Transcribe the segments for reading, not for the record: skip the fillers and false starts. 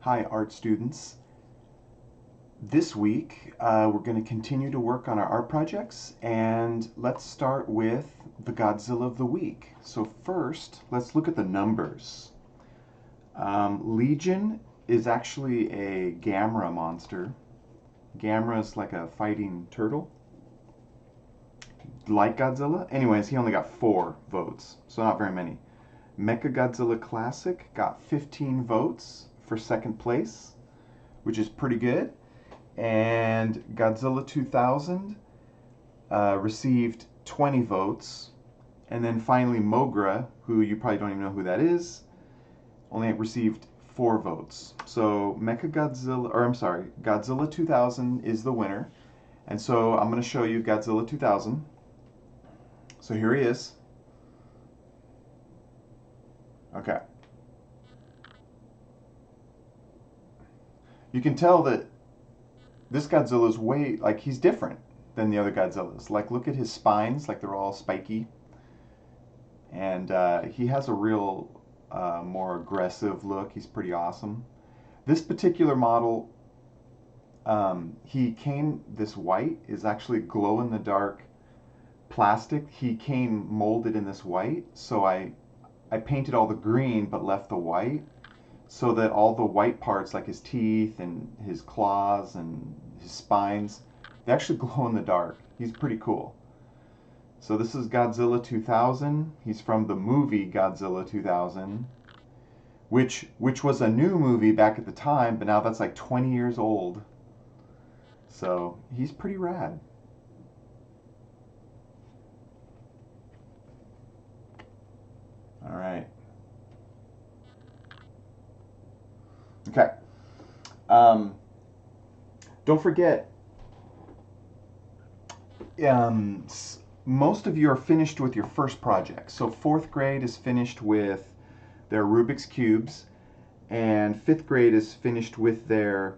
Hi, art students. This week, we're going to continue to work on our art projects, and let's start with the Godzilla of the week. So first, let's look at the numbers. Legion is actually a Gamera monster. Gamera is like a fighting turtle, like Godzilla. Anyways, he only got 4 votes, so not very many. Mechagodzilla Classic got 15 votes for second place, which is pretty good. And Godzilla 2000 received 20 votes. And then finally Mogra, who you probably don't even know who that is, only received 4 votes. So Godzilla 2000 is the winner. And so I'm going to show you Godzilla 2000. So here he is. Okay. You can tell that this Godzilla's way, like, he's different than the other Godzillas. Like, look at his spines, like they're all spiky. And he has a real more aggressive look. He's pretty awesome. This particular model, this white is actually glow-in-the-dark plastic. He came molded in this white, so I painted all the green but left the white, so that all the white parts, like his teeth and his claws and his spines, they actually glow in the dark. He's pretty cool. So this is Godzilla 2000. He's from the movie Godzilla 2000, which was a new movie back at the time, but now that's like 20 years old. So he's pretty rad. All right. Okay. Don't forget, most of you are finished with your first project. So 4th grade is finished with their Rubik's Cubes, and 5th grade is finished with their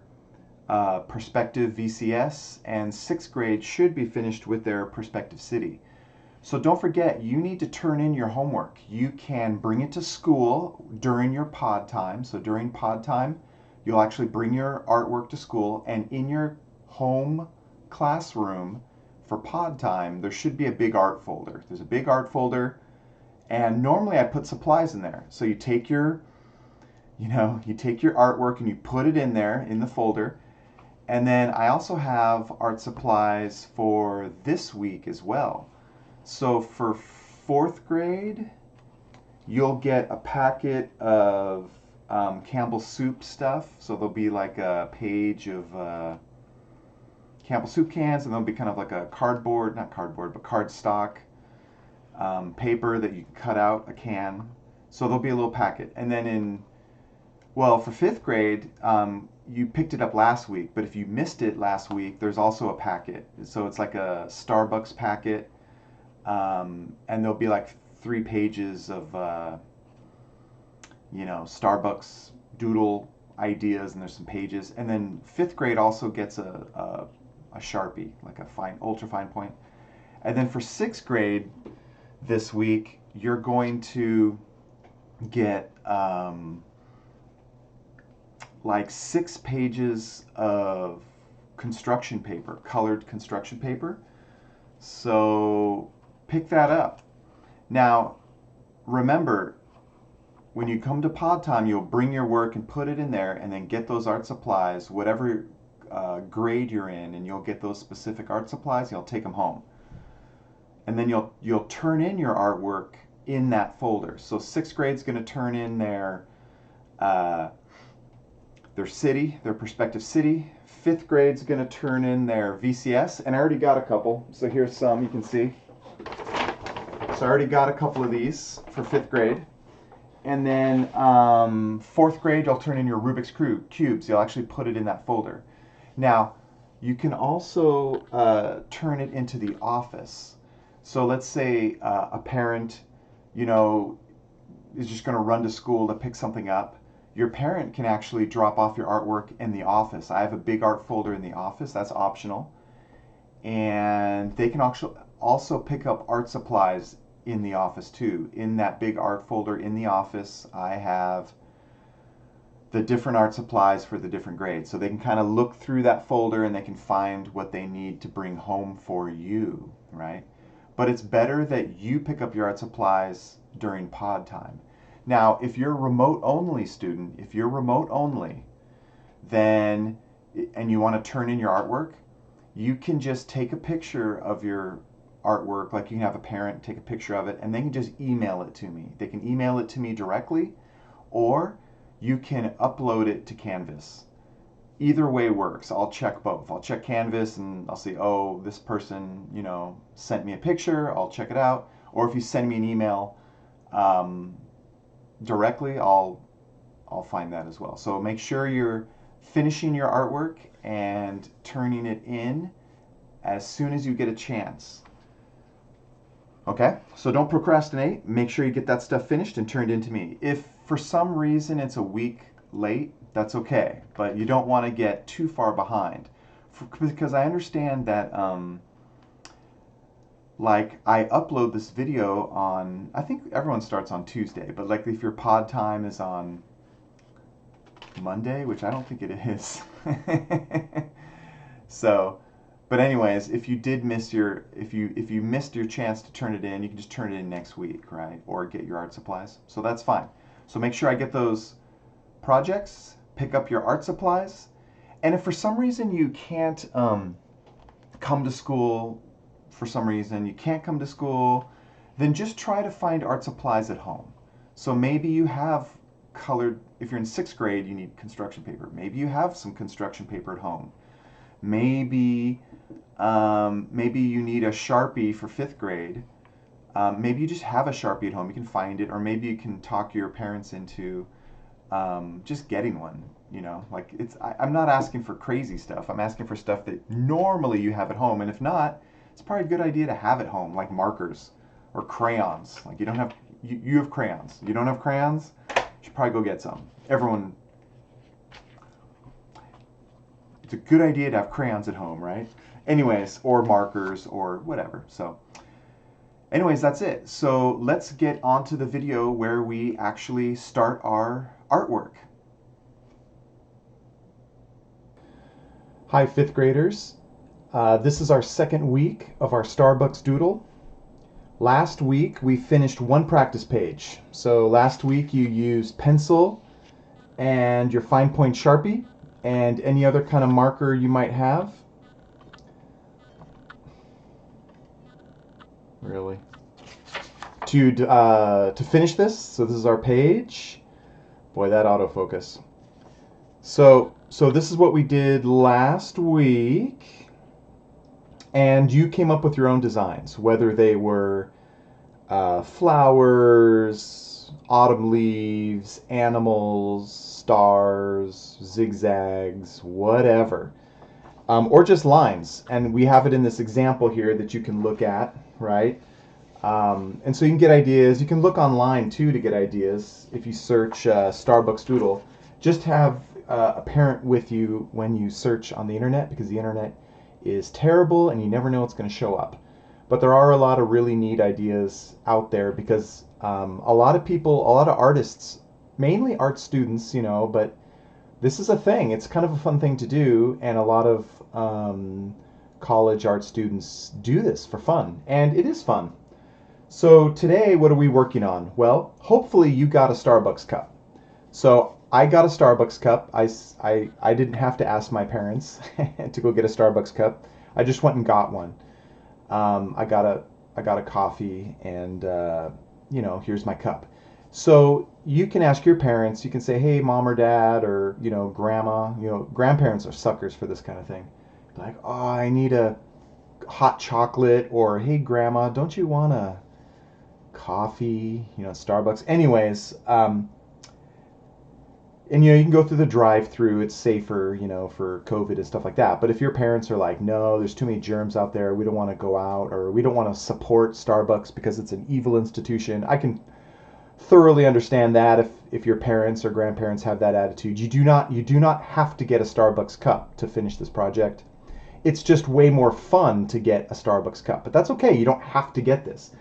Perspective VCS, and 6th grade should be finished with their Perspective City. So don't forget, you need to turn in your homework. You can bring it to school during your pod time. So during pod time, you'll actually bring your artwork to school, and in your home classroom for pod time, there should be a big art folder. There's a big art folder, and normally I put supplies in there. So you take your artwork and you put it in there in the folder. And then I also have art supplies for this week as well. So for 4th grade, you'll get a packet of Campbell soup stuff. So there'll be like a page of Campbell soup cans, and there'll be kind of like a not cardboard, but cardstock paper that you can cut out a can. So there'll be a little packet. And then for 5th grade, you picked it up last week, but if you missed it last week, there's also a packet. So it's like a Starbucks packet. And there'll be like 3 pages of Starbucks Doodle ideas, and there's some pages. And then 5th grade also gets a Sharpie, like a ultra fine point. And then for 6th grade this week, you're going to get like 6 pages of construction paper, colored construction paper. So pick that up. Now, remember, when you come to pod time, you'll bring your work and put it in there, and then get those art supplies, whatever grade you're in, and you'll get those specific art supplies, and you'll take them home. And then you'll turn in your artwork in that folder. So 6th grade's going to turn in their city, their Perspective City. 5th grade's going to turn in their VCS, and I already got a couple. So here's some you can see. So I already got a couple of these for 5th grade. And then 4th grade, you'll turn in your Rubik's Cubes. You'll actually put it in that folder. Now, you can also turn it into the office. So let's say a parent, is just going to run to school to pick something up. Your parent can actually drop off your artwork in the office. I have a big art folder in the office. That's optional. And they can also pick up art supplies in the office too. In that big art folder in the office, I have the different art supplies for the different grades. So they can kind of look through that folder and they can find what they need to bring home for you, right? But it's better that you pick up your art supplies during pod time. Now, if you're a remote only student, if you're remote only, then, and you want to turn in your artwork, you can just take a picture of your artwork, like you can have a parent take a picture of it and they can just email it to me. They can email it to me directly, or you can upload it to Canvas. Either way works. I'll check both. I'll check Canvas and I'll see, oh, this person, sent me a picture. I'll check it out. Or if you send me an email directly, I'll find that as well. So make sure you're finishing your artwork and turning it in as soon as you get a chance. Okay, so don't procrastinate. Make sure you get that stuff finished and turned in to me. If for some reason it's a week late, that's okay, but you don't want to get too far behind, because I understand that like I upload this video on, I think everyone starts on Tuesday, but like if your pod time is on Monday, which I don't think it is. So, but anyways, if you did miss your, if you missed your chance to turn it in, you can just turn it in next week, right? Or get your art supplies. So that's fine. So make sure I get those projects, pick up your art supplies, and if for some reason you can't come to school, for some reason you can't come to school, then just try to find art supplies at home. So maybe you have colored, if you're in 6th grade, you need construction paper. Maybe you have some construction paper at home. Maybe you need a Sharpie for 5th grade. Maybe you just have a Sharpie at home. You can find it, or maybe you can talk your parents into just getting one. Like I'm not asking for crazy stuff. I'm asking for stuff that normally you have at home, and if not, it's probably a good idea to have at home, like markers or crayons. Like you have crayons. You don't have crayons? You should probably go get some. Everyone, it's a good idea to have crayons at home, right? Anyways, or markers or whatever. So anyways, that's it. So let's get onto the video where we actually start our artwork. Hi, 5th graders. This is our 2nd week of our Starbucks Doodle. Last week we finished one practice page. So last week you used pencil and your fine point Sharpie and any other kind of marker you might have. Really? To finish this, so this is our page. Boy, that autofocus. So this is what we did last week, and you came up with your own designs, whether they were flowers, autumn leaves, animals, stars, zigzags, whatever, or just lines. And we have it in this example here that you can look at, right? And so you can get ideas. You can look online too to get ideas. If you search Starbucks Doodle, just have a parent with you when you search on the internet, because the internet is terrible and you never know what's going to show up. But there are a lot of really neat ideas out there, because a lot of people, a lot of artists, mainly art students, but this is a thing. It's kind of a fun thing to do, and a lot of college art students do this for fun, and it is fun. So today, what are we working on? Well, hopefully you got a Starbucks cup. So I got a Starbucks cup. I didn't have to ask my parents to go get a Starbucks cup. I just went and got one. I got a coffee, and here's my cup. So you can ask your parents. You can say, hey, mom or dad, or grandma. Grandparents are suckers for this kind of thing. Like, oh, I need a hot chocolate, or hey, grandma, don't you want a coffee? Starbucks. Anyways, and you can go through the drive-through. It's safer, for COVID and stuff like that. But if your parents are like, no, there's too many germs out there, we don't want to go out, or we don't want to support Starbucks because it's an evil institution, I can thoroughly understand that. If your parents or grandparents have that attitude, you do not have to get a Starbucks cup to finish this project. It's just way more fun to get a Starbucks cup. But that's okay. You don't have to get this.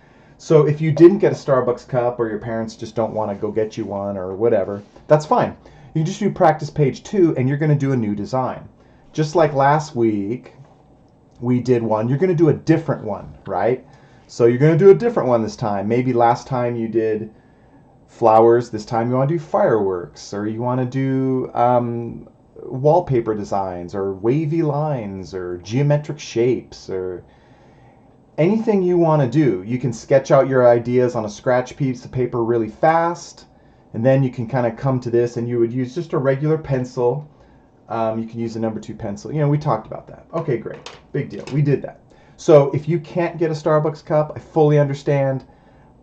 So if you didn't get a Starbucks cup, or your parents just don't want to go get you one or whatever, that's fine. You can just do practice page 2 and you're going to do a new design. Just like last week we did one, you're going to do a different one, right? So you're going to do a different one this time. Maybe last time you did flowers, this time you want to do fireworks, or you want to do wallpaper designs, or wavy lines, or geometric shapes, or anything you want to do. You can sketch out your ideas on a scratch piece of paper really fast, and then you can kind of come to this, and you would use just a regular pencil. You can use a number 2 pencil. You know, we talked about that. Okay, great. Big deal. We did that. So if you can't get a Starbucks cup, I fully understand.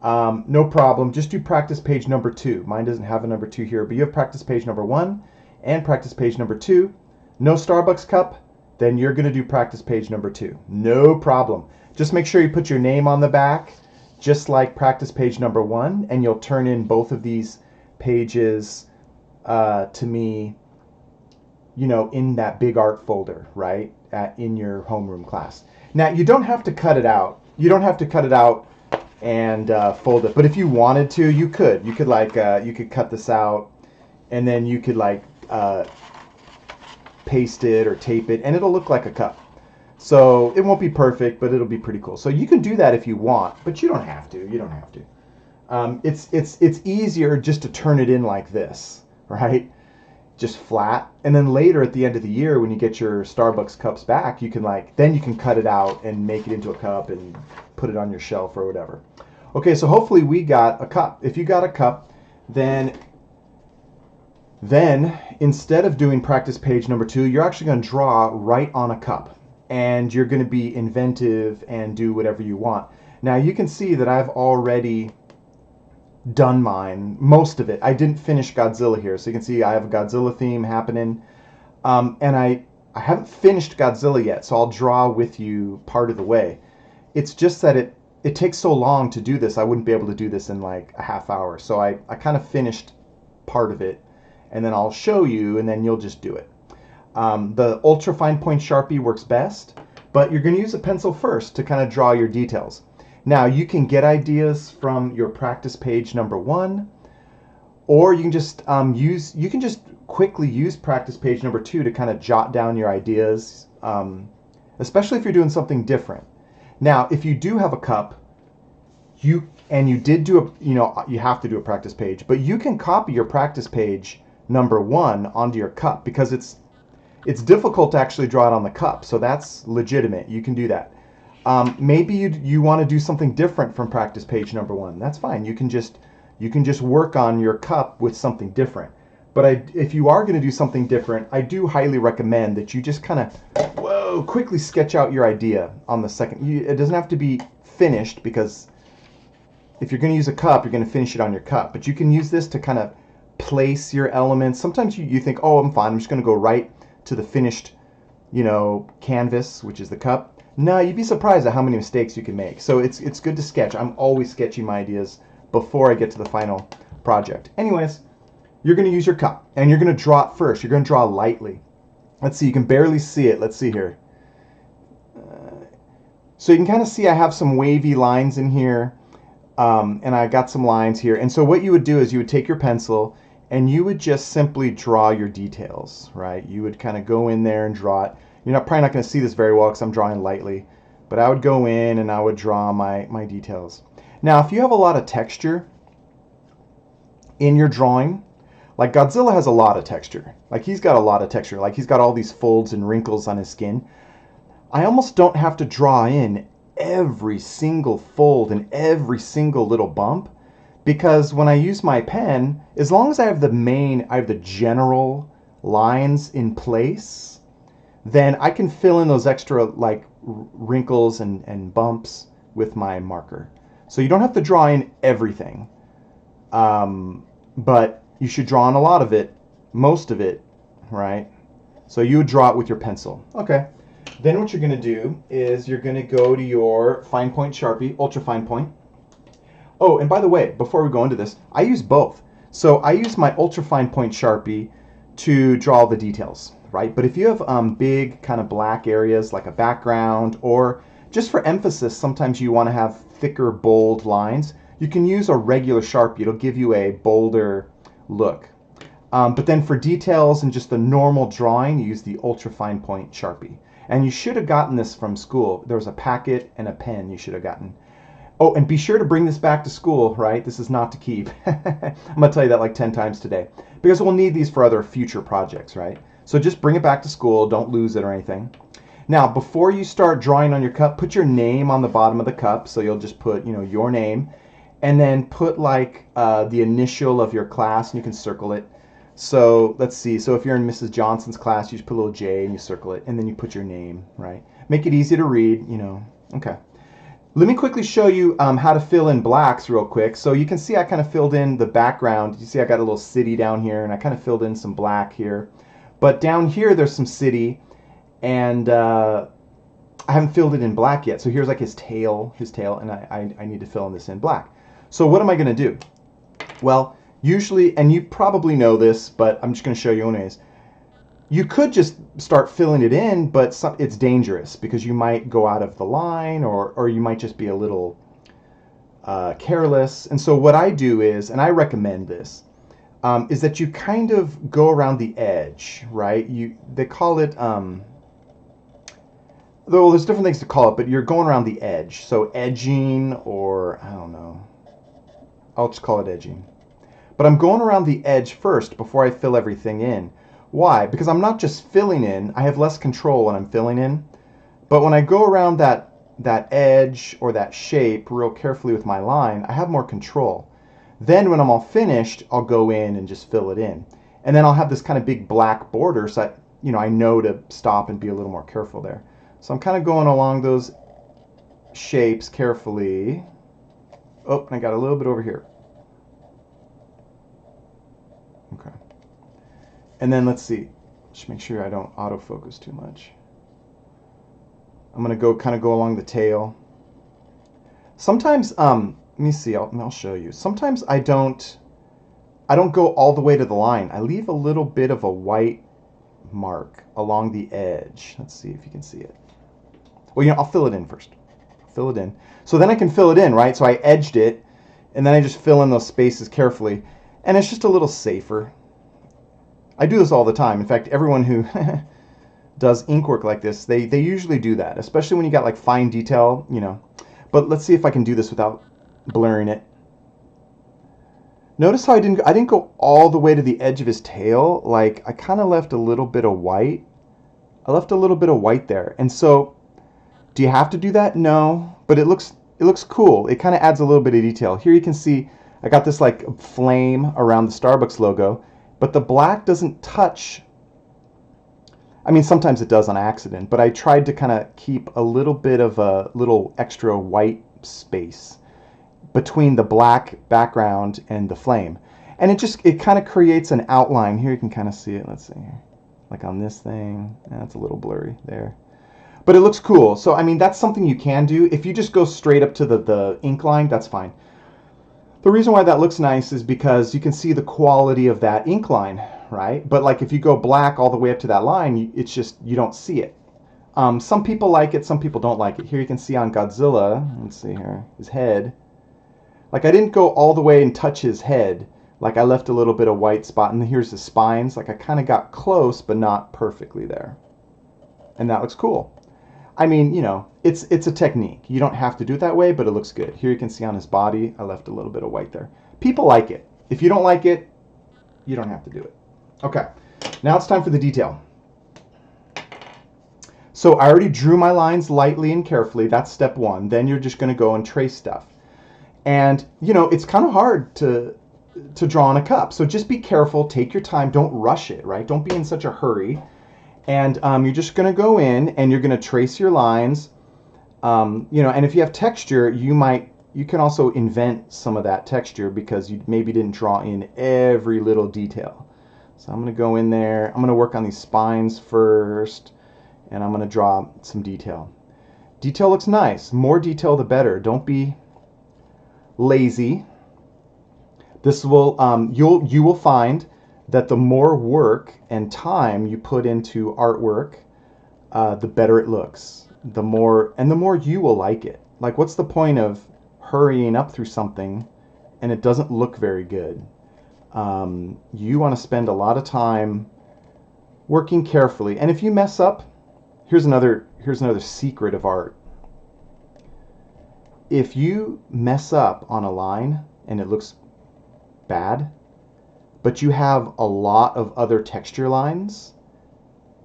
No problem. Just do practice page number 2. Mine doesn't have a number 2 here, but you have practice page number 1 and practice page number 2. No Starbucks cup, then you're going to do practice page number 2. No problem. Just make sure you put your name on the back, just like practice page number 1, and you'll turn in both of these pages to me, you know, in that big art folder, right, in your homeroom class. Now, you don't have to cut it out. You don't have to cut it out and fold it. But if you wanted to, you could. You could like you could cut this out, and then you could like paste it or tape it, and it'll look like a cup. So it won't be perfect, but it'll be pretty cool. So you can do that if you want, but you don't have to. You don't have to. It's easier just to turn it in like this, right? Just flat, and then later at the end of the year when you get your Starbucks cups back, you can then you can cut it out and make it into a cup and put it on your shelf or whatever. Okay, so hopefully we got a cup. If you got a cup, then instead of doing practice page number 2, you're actually going to draw right on a cup, and you're going to be inventive and do whatever you want. Now you can see that I've already done mine, most of it. I didn't finish Godzilla here, so you can see I have a Godzilla theme happening, and I haven't finished Godzilla yet, so I'll draw with you part of the way. It's just that it takes so long to do this. I wouldn't be able to do this in like a half hour, so I kind of finished part of it, and then I'll show you, and then you'll just do it. The ultra fine point Sharpie works best, but you're going to use a pencil first to kind of draw your details. Now, you can get ideas from your practice page number 1, or you can just quickly use practice page number 2 to kind of jot down your ideas, especially if you're doing something different. Now, if you do have a cup, you did do you have to do a practice page, but you can copy your practice page number 1 onto your cup, because it's difficult to actually draw it on the cup, so that's legitimate. You can do that. Maybe you want to do something different from practice page number 1. That's fine. You can just work on your cup with something different. But if you are going to do something different, I do highly recommend that you just kind of quickly sketch out your idea on the second. It doesn't have to be finished, because if you're going to use a cup, you're going to finish it on your cup. But you can use this to kind of place your elements. Sometimes you think, oh, I'm fine. I'm just going to go right to the finished, canvas, which is the cup. No, you'd be surprised at how many mistakes you can make. So it's good to sketch. I'm always sketching my ideas before I get to the final project. Anyways, you're going to use your cup, and you're going to draw it first. You're going to draw lightly. Let's see, you can barely see it. Let's see here. So you can kind of see I have some wavy lines in here, and I got some lines here. And so what you would do is you would take your pencil, and you would just simply draw your details, right? You would kind of go in there and draw it. You're probably not going to see this very well because I'm drawing lightly, but I would go in and I would draw my details. Now, if you have a lot of texture in your drawing, like Godzilla has a lot of texture. Like he's got a lot of texture. Like he's got all these folds and wrinkles on his skin. I almost don't have to draw in every single fold and every single little bump, because when I use my pen, as long as I have the general lines in place, then I can fill in those extra like wrinkles and bumps with my marker. So you don't have to draw in everything, but you should draw in a lot of it, most of it, right? So you would draw it with your pencil. Okay. Then what you're going to do is you're going to go to your fine point Sharpie, ultra fine point. Oh, and by the way, before we go into this, I use both. So I use my ultra fine point Sharpie to draw the details, right? But if you have big kind of black areas like a background, or just for emphasis, sometimes you want to have thicker, bold lines, you can use a regular Sharpie. It'll give you a bolder look. But then for details and just the normal drawing, you use the ultra fine point Sharpie. And you should have gotten this from school. There was a packet and a pen you should have gotten. Oh, and be sure to bring this back to school, right? This is not to keep. I'm going to tell you that like 10 times today. Because we'll need these for other future projects, right? So just bring it back to school. Don't lose it or anything. Now, before you start drawing on your cup, put your name on the bottom of the cup. So you'll just put, your name. And then put like the initial of your class, and you can circle it. So let's see. So if you're in Mrs. Johnson's class, you just put a little J and you circle it. And then you put your name, right? Make it easy to read, Okay. Let me quickly show you how to fill in blacks real quick. So you can see I kind of filled in the background. You see I got a little city down here, and I kind of filled in some black here. But down here there's some city, and I haven't filled it in black yet. So here's like his tail, and I need to fill in this in black. So what am I going to do? Well, usually, and you probably know this, but I'm just going to show you anyways. You could just start filling it in, but it's dangerous because you might go out of the line, or you might just be a little careless. And so what I do is, and I recommend this, is that you kind of go around the edge, right? They call it, though there's different things to call it, but you're going around the edge. So edging, or I don't know, I'll just call it edging. But I'm going around the edge first before I fill everything in. Why? Because I'm not just filling in. I have less control when I'm filling in. But when I go around that edge or that shape real carefully with my line, I have more control. Then when I'm all finished, I'll go in and just fill it in. And then I'll have this kind of big black border, so I know to stop and be a little more careful there. So I'm kind of going along those shapes carefully. Oh, and I got a little bit over here. Okay. And then let's see, just make sure I don't autofocus too much. I'm gonna kind of go along the tail. Sometimes, let me see, I'll show you. Sometimes I don't go all the way to the line. I leave a little bit of a white mark along the edge. Let's see if you can see it. Well, I'll fill it in first. Fill it in. So then I can fill it in, right? So I edged it, and then I just fill in those spaces carefully. And it's just a little safer. I do this all the time. In fact, everyone who does ink work like this, they usually do that, especially when you got like fine detail, But let's see if I can do this without blurring it. Notice how I didn't go all the way to the edge of his tail. Like I kind of left a little bit of white. I left a little bit of white there. And so, do you have to do that? No, but it looks cool. It kind of adds a little bit of detail. Here you can see I got this like flame around the Starbucks logo. But the black doesn't touch. I mean, sometimes it does on accident, but I tried to kind of keep a little bit of a little extra white space between the black background and the flame. And it kind of creates an outline. Here you can kind of see it. Let's see here. Like on this thing. That's a little blurry there. But it looks cool. So, I mean, that's something you can do. If you just go straight up to the ink line, that's fine. The reason why that looks nice is because you can see the quality of that ink line, right? But like if you go black all the way up to that line, it's just, you don't see it. Some people like it, some people don't like it. Here you can see on Godzilla, let's see here, his head. Like I didn't go all the way and touch his head. Like I left a little bit of white spot, and here's his spines. Like I kind of got close, but not perfectly there. And that looks cool. I mean, it's a technique. You don't have to do it that way, but it looks good. Here you can see on his body, I left a little bit of white there. People like it. If you don't like it, you don't have to do it. Okay, now it's time for the detail. So I already drew my lines lightly and carefully. That's step one. Then you're just going to go and trace stuff. And, it's kind of hard to draw on a cup. So just be careful. Take your time. Don't rush it, right? Don't be in such a hurry. And you're just going to go in and you're going to trace your lines. And if you have texture, you can also invent some of that texture because you maybe didn't draw in every little detail. So I'm going to go in there. I'm going to work on these spines first, and I'm going to draw some detail. Detail looks nice. More detail, the better. Don't be lazy. This will you will find that the more work and time you put into artwork, the better it looks. The more you will like it. Like, what's the point of hurrying up through something and it doesn't look very good? You want to spend a lot of time working carefully. And if you mess up, here's another secret of art. If you mess up on a line and it looks bad, but you have a lot of other texture lines,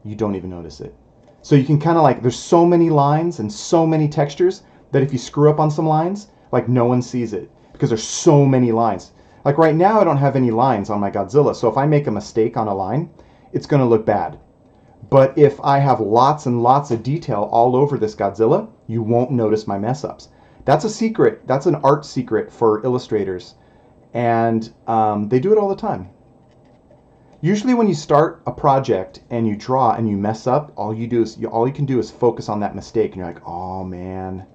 you don't even notice it. So you can kind of like, there's so many lines and so many textures that if you screw up on some lines, like no one sees it because there's so many lines. Like right now I don't have any lines on my Godzilla, so if I make a mistake on a line, it's going to look bad. But if I have lots and lots of detail all over this Godzilla, you won't notice my mess ups. That's a secret. That's an art secret for illustrators. And they do it all the time. Usually when you start a project and you draw and you mess up, all you can do is focus on that mistake. And you're like, oh man,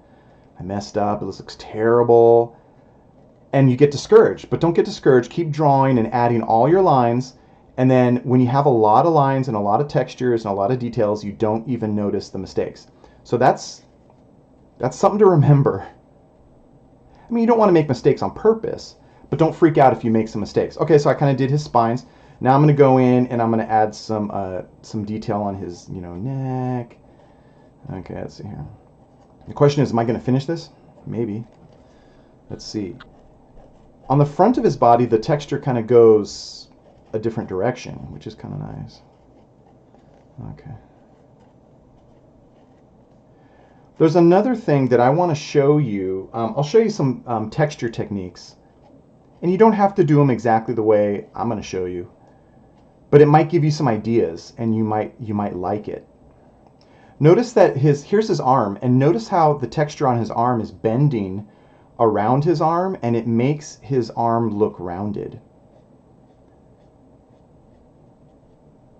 I messed up. This looks terrible. And you get discouraged. But don't get discouraged. Keep drawing and adding all your lines. And then when you have a lot of lines and a lot of textures and a lot of details, you don't even notice the mistakes. So that's something to remember. I mean, you don't want to make mistakes on purpose, but don't freak out if you make some mistakes. Okay, so I kind of did his spines. Now I'm going to go in and I'm going to add some detail on his, neck. Okay, let's see here. The question is, am I going to finish this? Maybe. Let's see. On the front of his body, the texture kind of goes a different direction, which is kind of nice. Okay. There's another thing that I want to show you. I'll show you some texture techniques. And you don't have to do them exactly the way I'm going to show you. But it might give you some ideas, and you might like it. Notice that here's his arm, and notice how the texture on his arm is bending around his arm, and it makes his arm look rounded.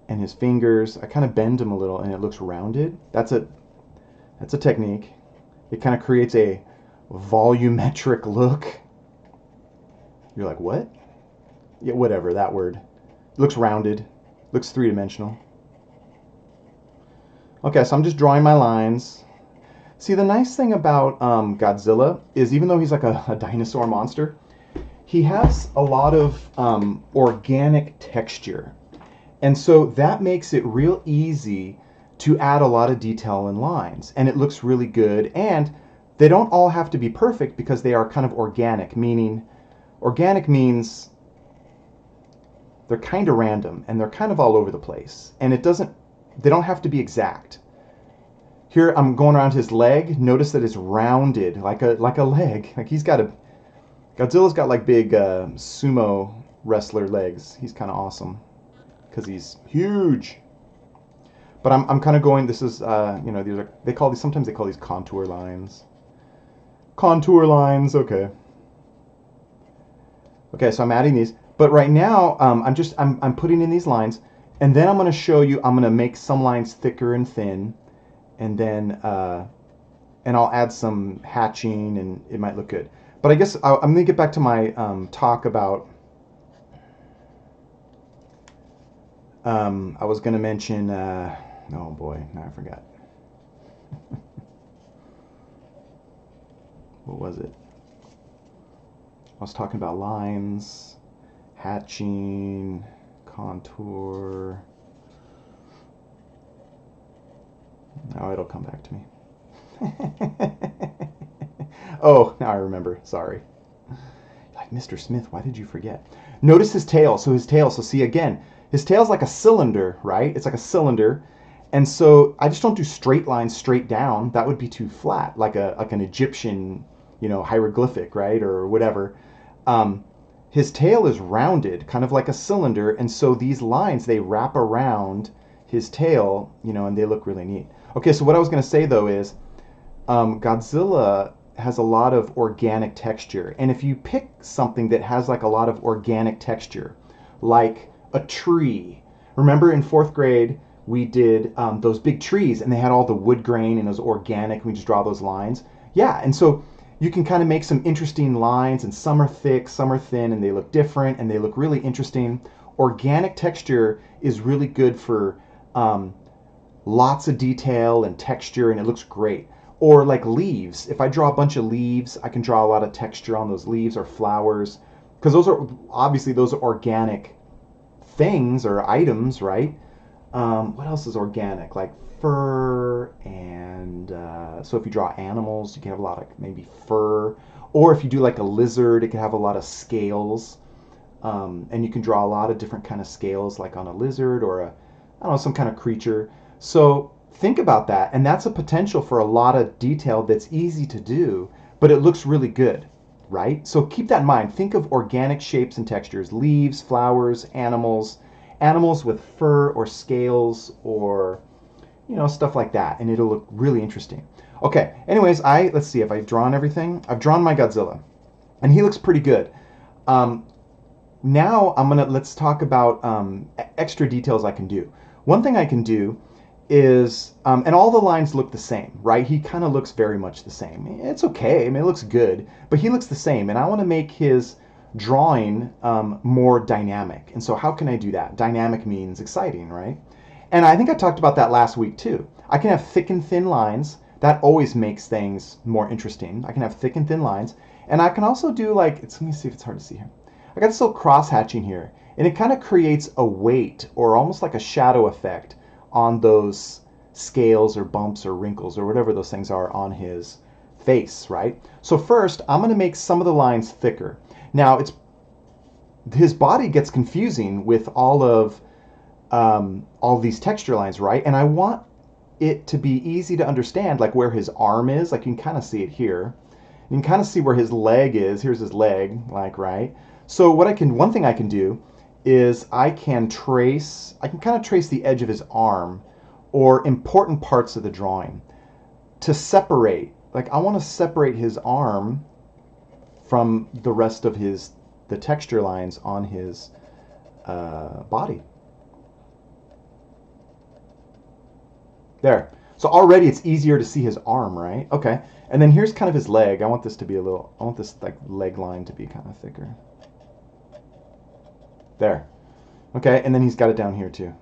And his fingers, I kind of bend them a little, and it looks rounded. That's a technique. It kind of creates a volumetric look. You're like, what? Yeah, whatever, that word. It looks rounded. Looks three-dimensional. Okay, so I'm just drawing my lines. See, the nice thing about Godzilla is even though he's like a dinosaur monster, he has a lot of organic texture. And so that makes it real easy to add a lot of detail in lines. And it looks really good. And they don't all have to be perfect because they are kind of organic, meaning organic means they're kind of random and they're kind of all over the place. And they don't have to be exact. Here I'm going around his leg. Notice that it's rounded like a leg. Like Godzilla's got like big sumo wrestler legs. He's kind of awesome because he's huge. But I'm kind of going. This is these are sometimes they call these contour lines. Contour lines. Okay. Okay, so I'm adding these. But right now, I'm putting in these lines, and then I'm going to show you. I'm going to make some lines thicker and thin, and then and I'll add some hatching, and it might look good. But I guess I'm going to get back to my talk about. I was going to mention. Oh boy, now I forgot. What was it? I was talking about lines. Hatching, contour. Now it'll come back to me. Oh, now I remember. Sorry. Like, Mr. Smith, why did you forget? Notice his tail. So see again, his tail's like a cylinder, right? It's like a cylinder. And so I just don't do straight lines straight down. That would be too flat, like an Egyptian, hieroglyphic, right? Or whatever. His tail is rounded, kind of like a cylinder, and so these lines, they wrap around his tail, and they look really neat. Okay, so what I was going to say, though, is Godzilla has a lot of organic texture, and if you pick something that has like a lot of organic texture, like a tree. Remember in 4th grade, we did those big trees, and they had all the wood grain, and it was organic, and we just draw those lines. Yeah, and so you can kind of make some interesting lines, and some are thick, some are thin, and they look different, and they look really interesting. Organic texture is really good for lots of detail and texture, and it looks great. Or like leaves. If I draw a bunch of leaves, I can draw a lot of texture on those leaves or flowers, because those are obviously those are organic things or items, right? What else is organic? Like fur, and so if you draw animals, you can have a lot of maybe fur. Or if you do like a lizard, it can have a lot of scales. And you can draw a lot of different kind of scales, like on a lizard or a, I don't know, some kind of creature. So think about that, and that's a potential for a lot of detail that's easy to do, but it looks really good, right? So keep that in mind. Think of organic shapes and textures: leaves, flowers, animals, animals with fur or scales or stuff like that, and it'll look really interesting. Okay, anyways, let's see if I've drawn everything. I've drawn my Godzilla, and he looks pretty good. Um, Now let's talk about extra details I can do. One thing I can do is, and all the lines look the same, right? He kind of looks very much the same. It's okay. I mean, it looks good, but he looks the same, and I want to make his drawing more dynamic. And so how can I do that? Dynamic means exciting, right? And I think I talked about that last week too. I can have thick and thin lines. That always makes things more interesting. I can have thick and thin lines. And I can also do like, let me see if it's hard to see here. I got this little cross hatching here, and it kind of creates a weight or almost like a shadow effect on those scales or bumps or wrinkles or whatever those things are on his face, right? So first, I'm going to make some of the lines thicker. Now, his body gets confusing with all these texture lines, right? And I want it to be easy to understand, like where his arm is. Like you can kind of see it here. You can kind of see where his leg is. Here's his leg, like, right? So one thing I can do is I can kind of trace the edge of his arm or important parts of the drawing to separate. Like I want to separate his arm from the rest of the texture lines on his body. There. So already it's easier to see his arm, right? Okay. And then here's kind of his leg. I want this like leg line to be kind of thicker. There. Okay, and then he's got it down here too.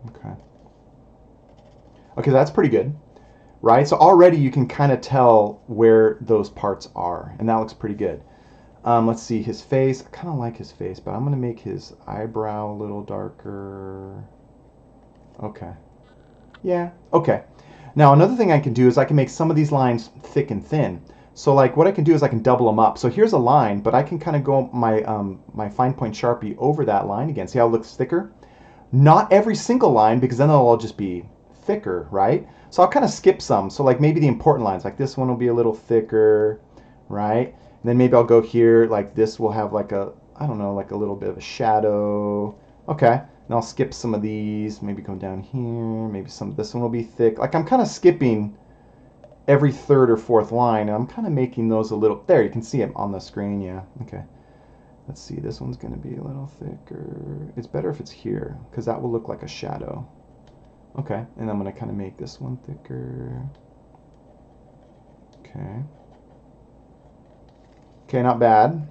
Okay. Okay, that's pretty good, right? So already you can kind of tell where those parts are, and that looks pretty good. Let's see, his face. I kind of like his face, but I'm going to make his eyebrow a little darker. Okay. Yeah, okay. Now another thing I can do is I can make some of these lines thick and thin. So like what I can do is I can double them up. So here's a line, but I can kind of go my fine point Sharpie over that line again. See how it looks thicker? Not every single line, because then they'll all just be thicker, right? So I'll kind of skip some. So like maybe the important lines, like this one will be a little thicker, right? And then maybe I'll go here, like this will have like I don't know, like a little bit of a shadow. Okay, and I'll skip some of these, maybe go down here, maybe this one will be thick. Like I'm kind of skipping every third or fourth line, and I'm kind of making those a little, there, you can see it on the screen, yeah, okay. Let's see, this one's going to be a little thicker. It's better if it's here, because that will look like a shadow. Okay, and I'm going to kind of make this one thicker. Okay. Okay, not bad.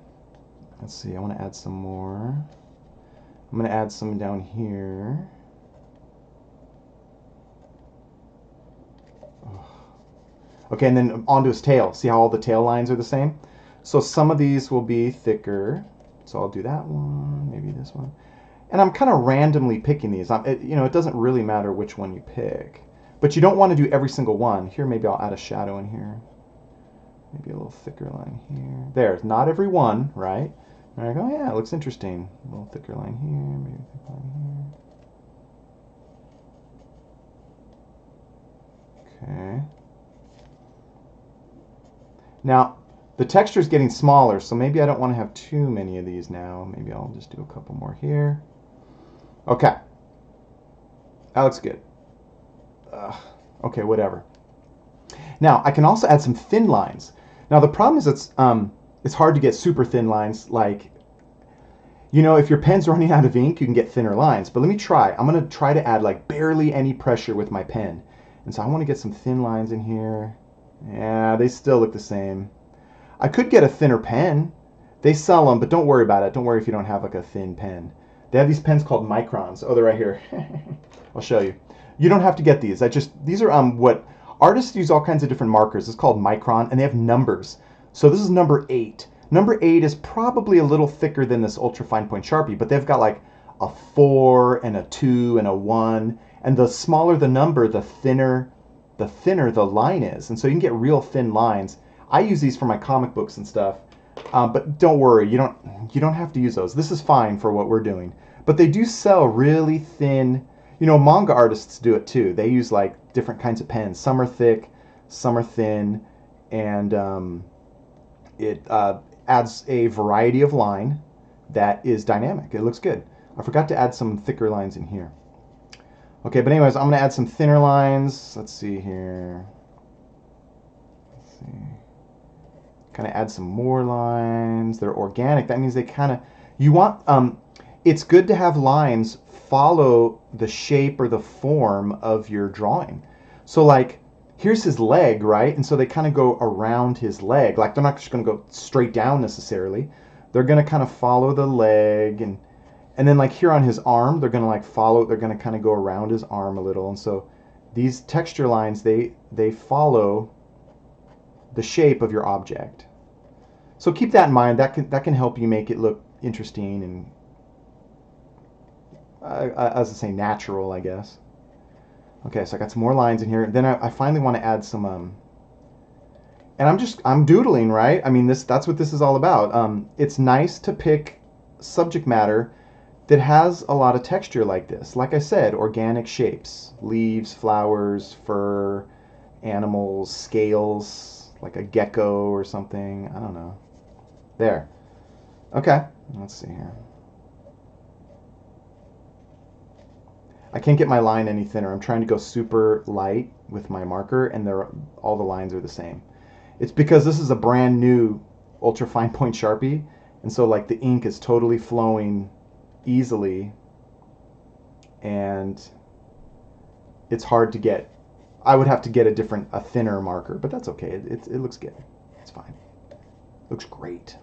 Let's see, I want to add some more. I'm going to add some down here. Okay, and then onto his tail. See how all the tail lines are the same? So some of these will be thicker. So I'll do that one, maybe this one. And I'm kind of randomly picking these. It doesn't really matter which one you pick. But you don't want to do every single one. Here, maybe I'll add a shadow in here. Maybe a little thicker line here. There, not every one, right? And I go, oh, yeah, it looks interesting. A little thicker line here, maybe a thicker line here. Okay. Now, the texture is getting smaller, so maybe I don't want to have too many of these now. Maybe I'll just do a couple more here. Okay. That looks good. Okay, whatever. Now, I can also add some thin lines. Now, the problem is it's hard to get super thin lines. Like, if your pen's running out of ink, you can get thinner lines. But let me try. I'm going to try to add like barely any pressure with my pen. And so I want to get some thin lines in here. Yeah, they still look the same. I could get a thinner pen. They sell them, but don't worry about it. Don't worry if you don't have like a thin pen. They have these pens called microns. Oh, they're right here. I'll show you. You don't have to get these. These are what Artists use all kinds of different markers. It's called micron, and they have numbers. So this is number 8. Number 8 is probably a little thicker than this ultra fine point Sharpie, but they've got like a 4 and a 2 and a 1. And the smaller the number, the thinner the line is. And so you can get real thin lines. I use these for my comic books and stuff. But don't worry, you don't have to use those. This is fine for what we're doing. But they do sell really thin. You know, manga artists do it too. They use like different kinds of pens. Some are thick, some are thin, and it adds a variety of line that is dynamic. It looks good. I forgot to add some thicker lines in here. Okay, but anyways, I'm going to add some thinner lines. Let's see here. Let's see. Kind of add some more lines. They're organic. That means they kind of, you want, it's good to have lines follow the shape or the form of your drawing. So like, here's his leg, right? And so they kind of go around his leg. Like they're not just going to go straight down necessarily. They're going to kind of follow the leg, and then like here on his arm, they're going to like follow, they're going to kind of go around his arm a little. And so these texture lines, they follow the shape of your object. So keep that in mind. That can help you make it look interesting and, as I say, natural, I guess. Okay, so I got some more lines in here. Then I finally want to add some, and I'm doodling, right? I mean, that's what this is all about. It's nice to pick subject matter that has a lot of texture like this. Like I said, organic shapes, leaves, flowers, fur, animals, scales, like a gecko or something. I don't know. There. Okay, let's see here. I can't get my line any thinner. I'm trying to go super light with my marker, and all the lines are the same. It's because this is a brand new ultra fine point Sharpie, and so like the ink is totally flowing easily, and it's hard to get. I would have to get a thinner marker, but that's okay. It looks good. It's fine. Looks great.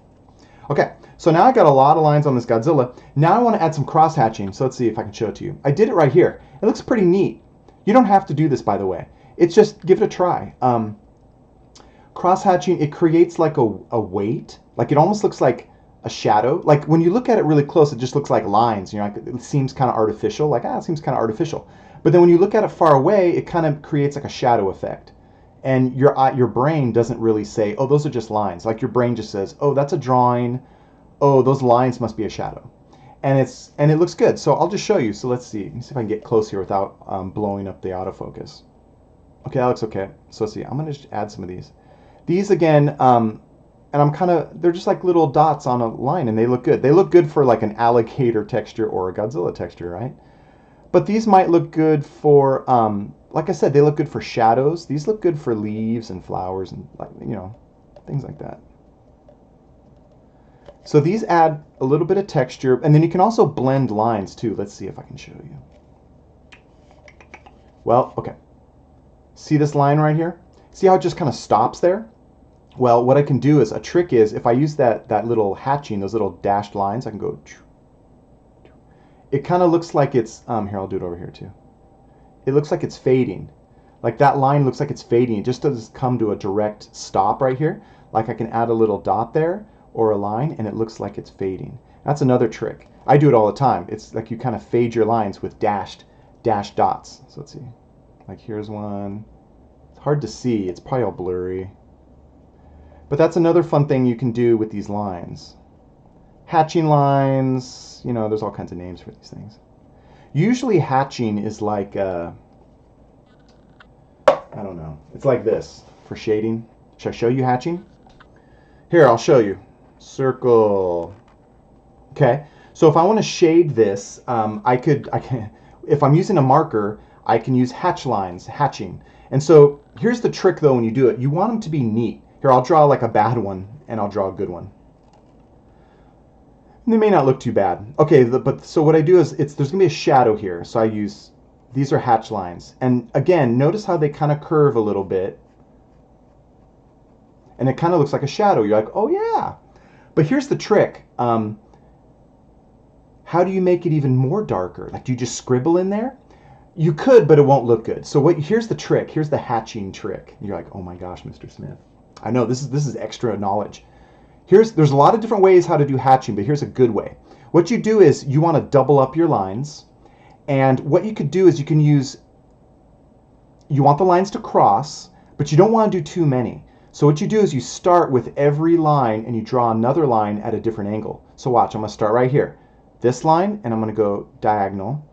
Okay, so now I got a lot of lines on this Godzilla. Now I want to add some cross-hatching, so let's see if I can show it to you. I did it right here. It looks pretty neat. You don't have to do this, by the way. It's just, give it a try. Cross-hatching, it creates like a weight. Like it almost looks like a shadow. Like when you look at it really close, it just looks like lines. You know, like it seems kind of artificial. Like, it seems kind of artificial. But then when you look at it far away, it kind of creates like a shadow effect. And your brain doesn't really say, oh, those are just lines. Like your brain just says, oh, that's a drawing. Oh, those lines must be a shadow. And it looks good. So I'll just show you. So let's see. Let me see if I can get close here without blowing up the autofocus. Okay, that looks okay. So let's see. I'm going to just add some of these. These again, and they're just like little dots on a line, and they look good. They look good for like an alligator texture or a Godzilla texture, right? But these might look good for, like I said, they look good for shadows. These look good for leaves and flowers and, like, you know, things like that. So these add a little bit of texture, and then you can also blend lines too. Let's see if I can show you. Well, okay. See this line right here? See how it just kind of stops there? Well, what I can do is, a trick is, if I use that little hatching, those little dashed lines, I can go. It kind of looks like it's, here, I'll do it over here too. It looks like it's fading. Like that line looks like it's fading. It just doesn't come to a direct stop right here. Like I can add a little dot there or a line, and it looks like it's fading. That's another trick. I do it all the time. It's like you kind of fade your lines with dashed dots. So let's see. Like here's one. It's hard to see. It's probably all blurry. But that's another fun thing you can do with these lines. Hatching lines, you know, there's all kinds of names for these things. Usually hatching is like, I don't know. It's like this for shading. Should I show you hatching? Here, I'll show you. Circle. Okay, so if I want to shade this, I can, if I'm using a marker, I can use hatch lines, hatching. And so here's the trick though when you do it. You want them to be neat. Here, I'll draw like a bad one, and I'll draw a good one. They may not look too bad. Okay, but so what I do is, there's going to be a shadow here. So I use, these are hatch lines. And again, notice how they kind of curve a little bit. And it kind of looks like a shadow. You're like, oh yeah. But here's the trick. How do you make it even more darker? Like, do you just scribble in there? You could, but it won't look good. So here's the trick. Here's the hatching trick. You're like, oh my gosh, Mr. Smith. I know this is extra knowledge. There's a lot of different ways how to do hatching, but here's a good way. What you do is you want to double up your lines, and what you could do is you want the lines to cross, but you don't want to do too many. So what you do is you start with every line and you draw another line at a different angle. So watch, I'm going to start right here. This line, and I'm going to go diagonal.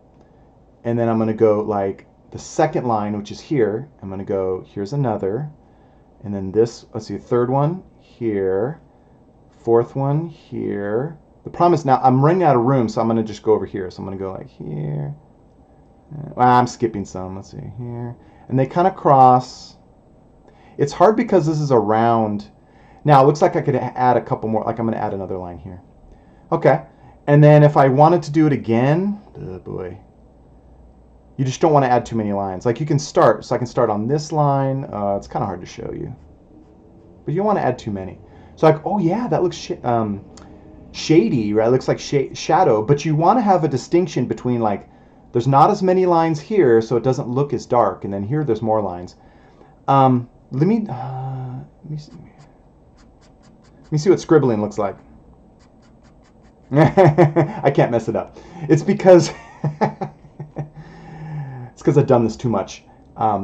And then I'm going to go like the second line, which is here. I'm going to go, here's another. And then this, let's see, third one here. Fourth one here. The problem is now I'm running out of room, so I'm going to just go over here. So I'm going to go like here. Well, I'm skipping some. Let's see, here. And they kind of cross. It's hard because this is a round. Now, it looks like I could add a couple more. Like I'm going to add another line here. Okay. And then if I wanted to do it again, oh boy. You just don't want to add too many lines. Like you can start, so I can start on this line. It's kind of hard to show you. But you don't want to add too many. So like, oh yeah, that looks shady, right? It looks like shadow. But you want to have a distinction between like, there's not as many lines here, so it doesn't look as dark. And then here, there's more lines. Let me see what scribbling looks like. I can't mess it up. It's because I've done this too much.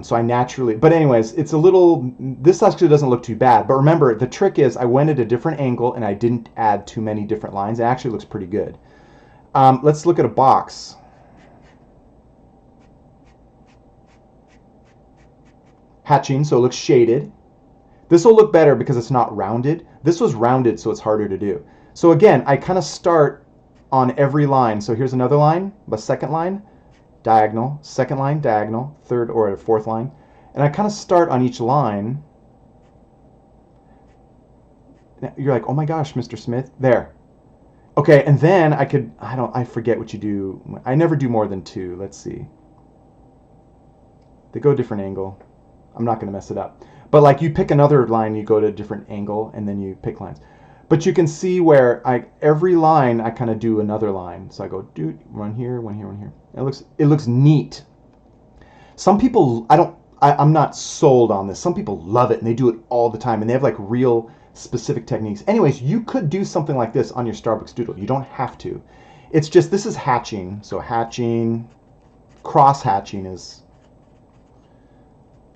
So I naturally, but anyways, it's a little, this actually doesn't look too bad. But remember, the trick is I went at a different angle and I didn't add too many different lines. It actually looks pretty good. Let's look at a box. Hatching, so it looks shaded. This will look better because it's not rounded. This was rounded, so it's harder to do. So again, I kind of start on every line. So here's another line, the second line, diagonal, second line, diagonal, third or fourth line. And I kind of start on each line. You're like, oh my gosh, Mr. Smith, there. Okay, and then I forget what you do. I never do more than two. Let's see. They go a different angle. I'm not going to mess it up. But like you pick another line, you go to a different angle, and then you pick lines. But you can see where every line I kind of do another line. So I go, dude, one here, one here, one here. It looks neat. Some people, I'm not sold on this. Some people love it and they do it all the time, and they have like real specific techniques. Anyways, you could do something like this on your Starbucks Doodle. You don't have to. It's just, this is hatching. So hatching, cross hatching is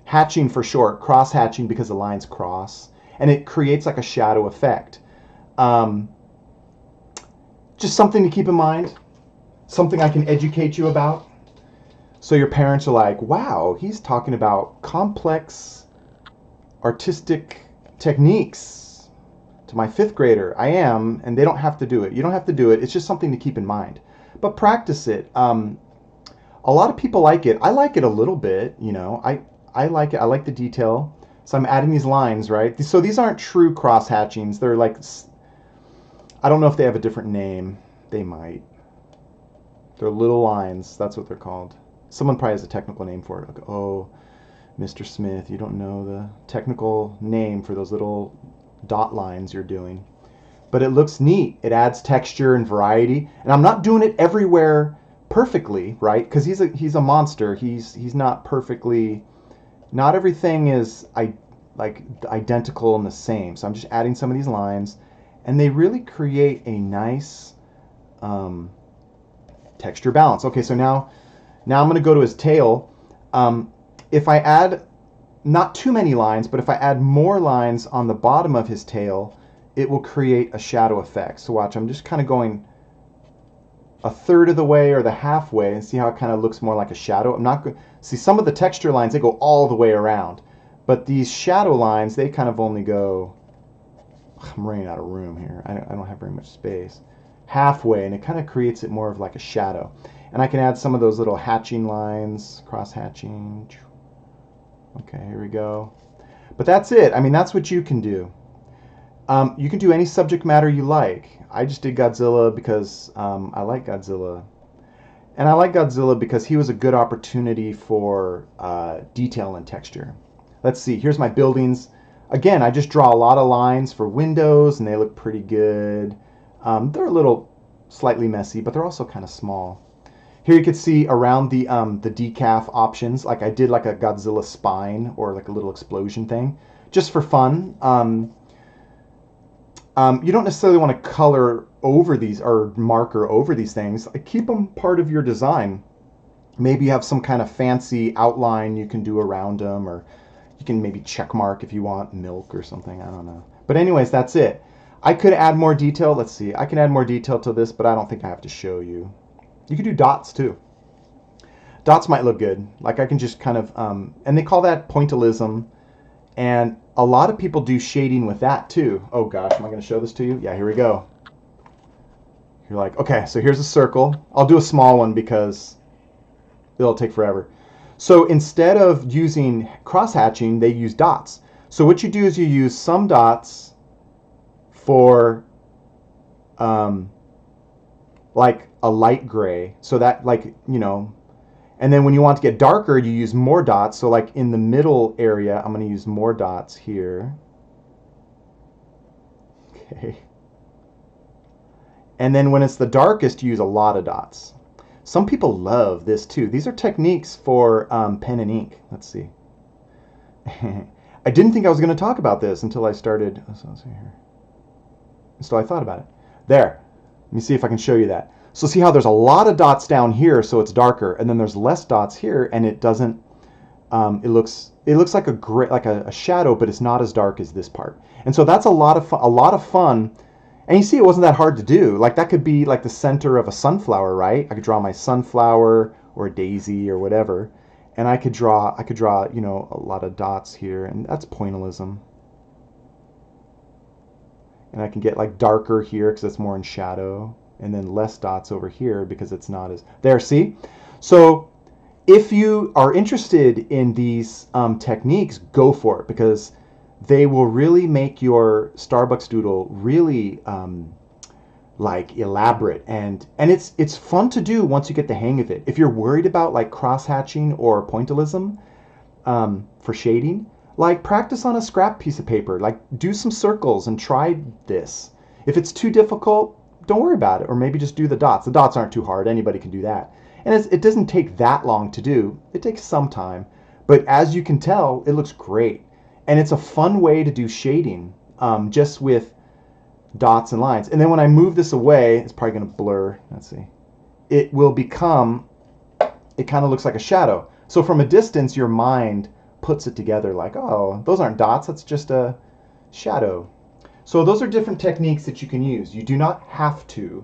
hatching for short, cross hatching because the lines cross, and it creates like a shadow effect. Just something to keep in mind, something I can educate you about. So your parents are like, wow, he's talking about complex artistic techniques to my fifth grader. I am, and they don't have to do it. You don't have to do it. It's just something to keep in mind. But practice it. A lot of people like it. I like it a little bit, you know. I like it. I like the detail. So I'm adding these lines, right? So these aren't true cross hatchings. They're like, I don't know if they have a different name. They might. They're little lines. That's what they're called. Someone probably has a technical name for it. Like, oh, Mr. Smith, you don't know the technical name for those little dot lines you're doing. But it looks neat. It adds texture and variety. And I'm not doing it everywhere perfectly, right? Because he's a monster. He's not perfectly. Not everything is identical and the same. So I'm just adding some of these lines, and they really create a nice texture balance. Okay, so now I'm going to go to his tail. If I add not too many lines, but if I add more lines on the bottom of his tail, it will create a shadow effect. So watch, I'm just kind of going a third of the way or the halfway, and see how it kind of looks more like a shadow. I'm not going. See, some of the texture lines, they go all the way around, but these shadow lines, they kind of only go. I'm running out of room here. I don't have very much space. Halfway, and it kind of creates it more of like a shadow. And I can add some of those little hatching lines, cross hatching. Okay, here we go. But that's it. I mean, that's what you can do. You can do any subject matter you like. I just did Godzilla because I like Godzilla. And I like Godzilla because he was a good opportunity for detail and texture. Let's see, here's my buildings. Again, I just draw a lot of lines for windows, and they look pretty good. They're a little slightly messy, but they're also kind of small. Here you can see around the decaf options, like I did like a Godzilla spine or like a little explosion thing, just for fun. You don't necessarily want to color over these or marker over these things. Like, keep them part of your design. Maybe you have some kind of fancy outline you can do around them, or you can maybe check mark if you want milk or something. I don't know. But anyways, that's it. I could add more detail. Let's see. I can add more detail to this, but I don't think I have to show you. You could do dots too. Dots might look good. Like I can just kind of, and they call that pointillism. And a lot of people do shading with that too. Oh gosh, am I going to show this to you? Yeah, here we go. You're like, okay, so here's a circle. I'll do a small one because it'll take forever. So instead of using cross-hatching, they use dots. So what you do is you use some dots for like a light gray. So that, like, you know, and then when you want to get darker, you use more dots. So like in the middle area, I'm going to use more dots here. Okay. And then when it's the darkest, you use a lot of dots. Some people love this too. These are techniques for pen and ink. Let's see. I didn't think I was going to talk about this until I started. Let's see here. So I thought about it. There. Let me see if I can show you that. So see how there's a lot of dots down here, so it's darker, and then there's less dots here, and it doesn't. It looks like a gray, like a shadow, but it's not as dark as this part. And so that's a lot of fun. And you see, it wasn't that hard to do. Like that could be like the center of a sunflower, right? I could draw my sunflower or a daisy or whatever, and I could draw, you know, a lot of dots here, and that's pointillism. And I can get like darker here because it's more in shadow, and then less dots over here because it's not as there. See, so if you are interested in these techniques, go for it, because they will really make your Starbucks doodle really like elaborate, and it's fun to do once you get the hang of it. If you're worried about like cross hatching or pointillism for shading, like practice on a scrap piece of paper, like do some circles and try this. If it's too difficult, don't worry about it, or maybe just do the dots. The dots aren't too hard. Anybody can do that. And it doesn't take that long to do. It takes some time. But as you can tell, it looks great. And it's a fun way to do shading, just with dots and lines. And then when I move this away, it's probably going to blur. Let's see. It will become, it kind of looks like a shadow. So from a distance, your mind puts it together like, oh, those aren't dots. That's just a shadow. So those are different techniques that you can use. You do not have to.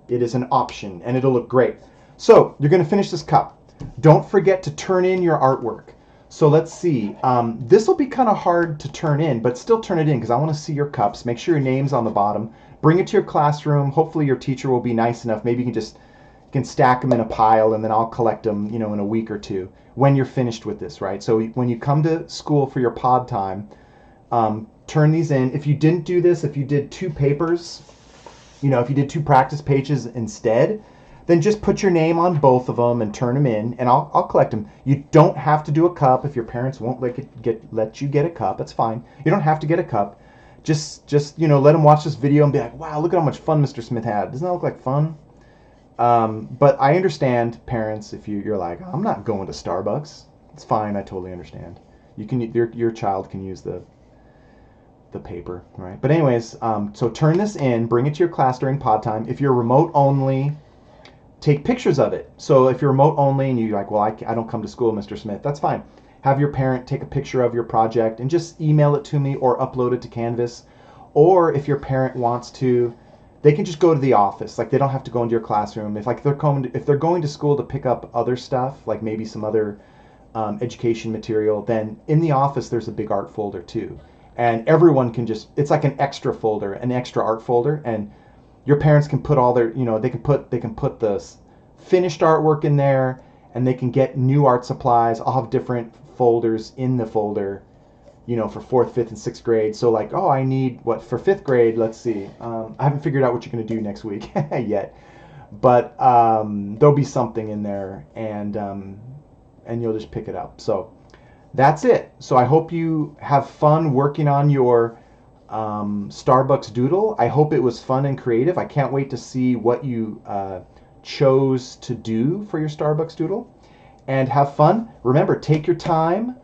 It is an option, and it'll look great. So you're going to finish this cup. Don't forget to turn in your artwork. So let's see. This will be kind of hard to turn in, but still turn it in because I want to see your cups. Make sure your name's on the bottom. Bring it to your classroom. Hopefully your teacher will be nice enough. Maybe you can stack them in a pile, and then I'll collect them, you know, in a week or two when you're finished with this, right? So when you come to school for your pod time, turn these in. If you didn't do this, if you did 2 papers, you know, if you did 2 practice pages instead, then just put your name on both of them and turn them in, and I'll collect them. You don't have to do a cup if your parents won't let you get a cup. That's fine. You don't have to get a cup. Just you know, let them watch this video and be like, wow, look at how much fun Mr. Smith had. Doesn't that look like fun? But I understand, parents, if you're like, I'm not going to Starbucks. It's fine. I totally understand. You can your child can use the paper, right? But anyways, so turn this in, bring it to your class during pod time. If you're remote only, take pictures of it. So if you're remote only and you're like, well, I don't come to school, Mr. Smith, that's fine. Have your parent take a picture of your project and just email it to me or upload it to Canvas. Or if your parent wants to, they can just go to the office. Like, they don't have to go into your classroom. If they're going to school to pick up other stuff, like maybe some other education material, then in the office there's a big art folder too. And everyone can just, it's like an extra folder, an extra art folder, and your parents can put all their, you know, they can put the finished artwork in there, and they can get new art supplies. I'll have different folders in the folder, you know, for 4th, 5th, and 6th grade. So like, oh, I need what for 5th grade? Let's see. I haven't figured out what you're going to do next week yet, but there'll be something in there, and you'll just pick it up. So that's it. So I hope you have fun working on your Starbucks doodle. I hope it was fun and creative. I can't wait to see what you chose to do for your Starbucks Doodle. And have fun. Remember, take your time,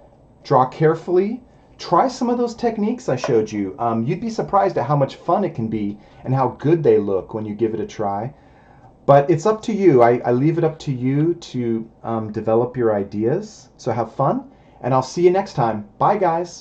draw carefully, try some of those techniques I showed you. You'd be surprised at how much fun it can be and how good they look when you give it a try. But it's up to you. I leave it up to you to develop your ideas. So have fun, and I'll see you next time. Bye, guys.